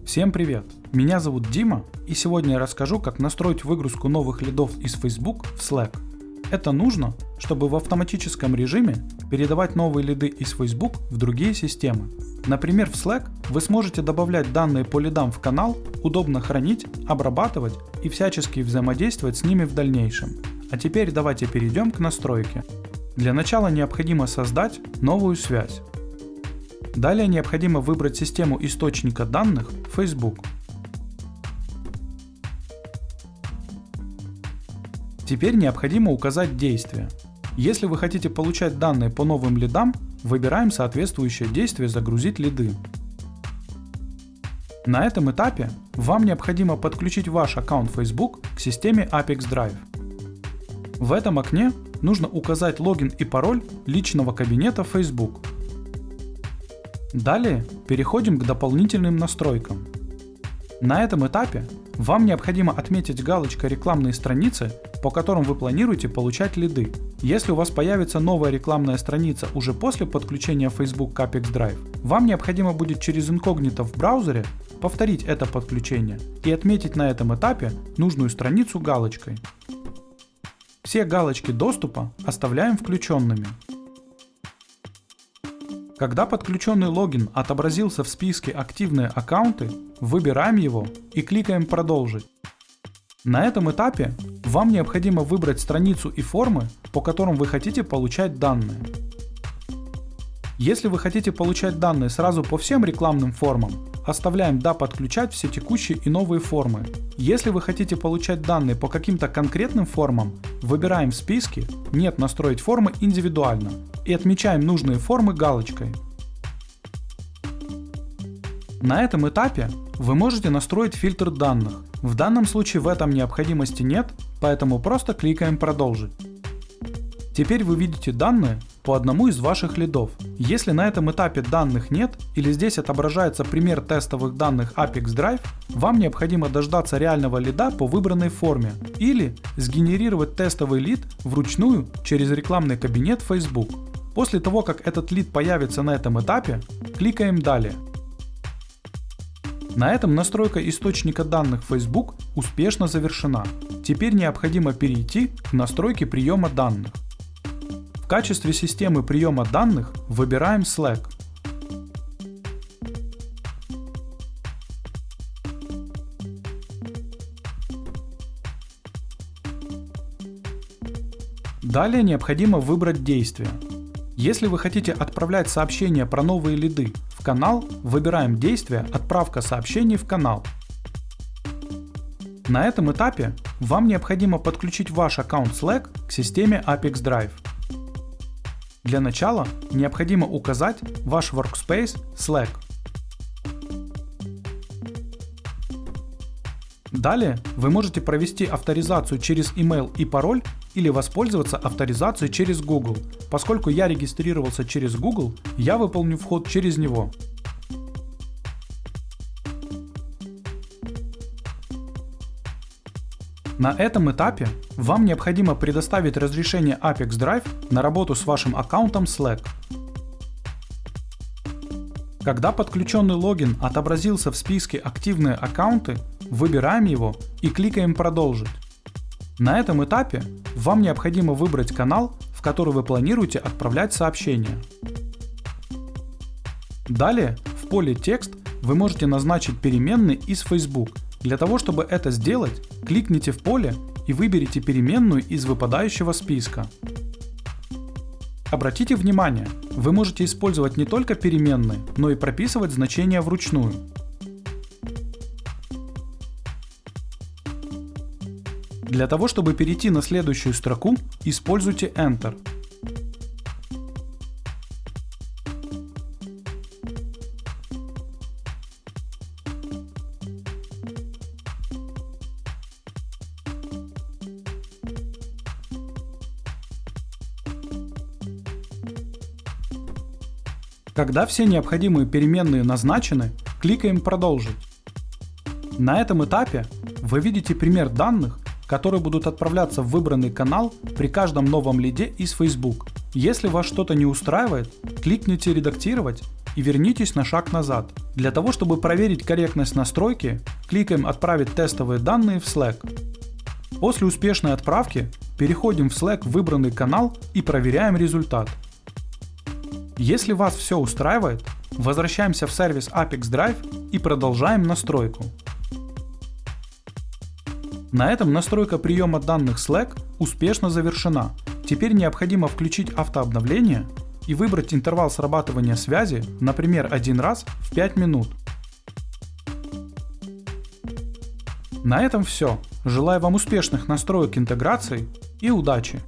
Всем привет! Меня зовут Дима, и сегодня я расскажу, как настроить выгрузку новых лидов из Facebook в Slack. Это нужно, чтобы в автоматическом режиме передавать новые лиды из Facebook в другие системы. Например, в Slack вы сможете добавлять данные по лидам в канал, удобно хранить, обрабатывать и всячески взаимодействовать с ними в дальнейшем. А теперь давайте перейдем к настройке. Для начала необходимо создать новую связь. Далее необходимо выбрать систему источника данных Facebook. Теперь необходимо указать действие. Если вы хотите получать данные по новым лидам, выбираем соответствующее действие «Загрузить лиды». На этом этапе вам необходимо подключить ваш аккаунт Facebook к системе Apex Drive. В этом окне нужно указать логин и пароль личного кабинета Facebook. Далее переходим к дополнительным настройкам. На этом этапе вам необходимо отметить галочкой рекламные страницы, по которым вы планируете получать лиды. Если у вас появится новая рекламная страница уже после подключения Facebook к Apex Drive, вам необходимо будет через инкогнито в браузере повторить это подключение и отметить на этом этапе нужную страницу галочкой. Все галочки доступа оставляем включенными. Когда подключенный логин отобразился в списке «Активные аккаунты», выбираем его и кликаем «Продолжить». На этом этапе вам необходимо выбрать страницу и формы, по которым вы хотите получать данные. Если вы хотите получать данные сразу по всем рекламным формам, оставляем «Да, подключать все текущие и новые формы». Если вы хотите получать данные по каким-то конкретным формам, выбираем в списке «Нет, настроить формы индивидуально» и отмечаем нужные формы галочкой. На этом этапе вы можете настроить фильтр данных. В данном случае в этом необходимости нет, поэтому просто кликаем «Продолжить». Теперь вы видите данные по одному из ваших лидов. Если на этом этапе данных нет или здесь отображается пример тестовых данных Apex Drive, вам необходимо дождаться реального лида по выбранной форме или сгенерировать тестовый лид вручную через рекламный кабинет Facebook. После того, как этот лид появится на этом этапе, кликаем «Далее». На этом настройка источника данных Facebook успешно завершена. Теперь необходимо перейти к настройке приема данных. В качестве системы приема данных выбираем Slack. Далее необходимо выбрать действие. Если вы хотите отправлять сообщения про новые лиды в канал, выбираем действие «Отправка сообщений в канал». На этом этапе вам необходимо подключить ваш аккаунт Slack к системе Apex Drive. Для начала необходимо указать ваш workspace Slack. Далее вы можете провести авторизацию через email и пароль или воспользоваться авторизацией через Google. Поскольку я регистрировался через Google, я выполню вход через него. На этом этапе вам необходимо предоставить разрешение Apex Drive на работу с вашим аккаунтом Slack. Когда подключенный логин отобразился в списке «Активные аккаунты», выбираем его и кликаем «Продолжить». На этом этапе вам необходимо выбрать канал, в который вы планируете отправлять сообщения. Далее в поле «Текст» вы можете назначить переменный из Facebook. Для того, чтобы это сделать, кликните в поле и выберите переменную из выпадающего списка. Обратите внимание, вы можете использовать не только переменные, но и прописывать значения вручную. Для того, чтобы перейти на следующую строку, используйте Enter. Когда все необходимые переменные назначены, кликаем «Продолжить». На этом этапе вы видите пример данных, которые будут отправляться в выбранный канал при каждом новом лиде из Facebook. Если вас что-то не устраивает, кликните «Редактировать» и вернитесь на шаг назад. Для того, чтобы проверить корректность настройки, кликаем «Отправить тестовые данные в Slack». После успешной отправки переходим в Slack в выбранный канал и проверяем результат. Если вас все устраивает, возвращаемся в сервис Apex Drive и продолжаем настройку. На этом настройка приема данных Slack успешно завершена. Теперь необходимо включить автообновление и выбрать интервал срабатывания связи, например, 1 раз в 5 минут. На этом все. Желаю вам успешных настроек интеграции и удачи!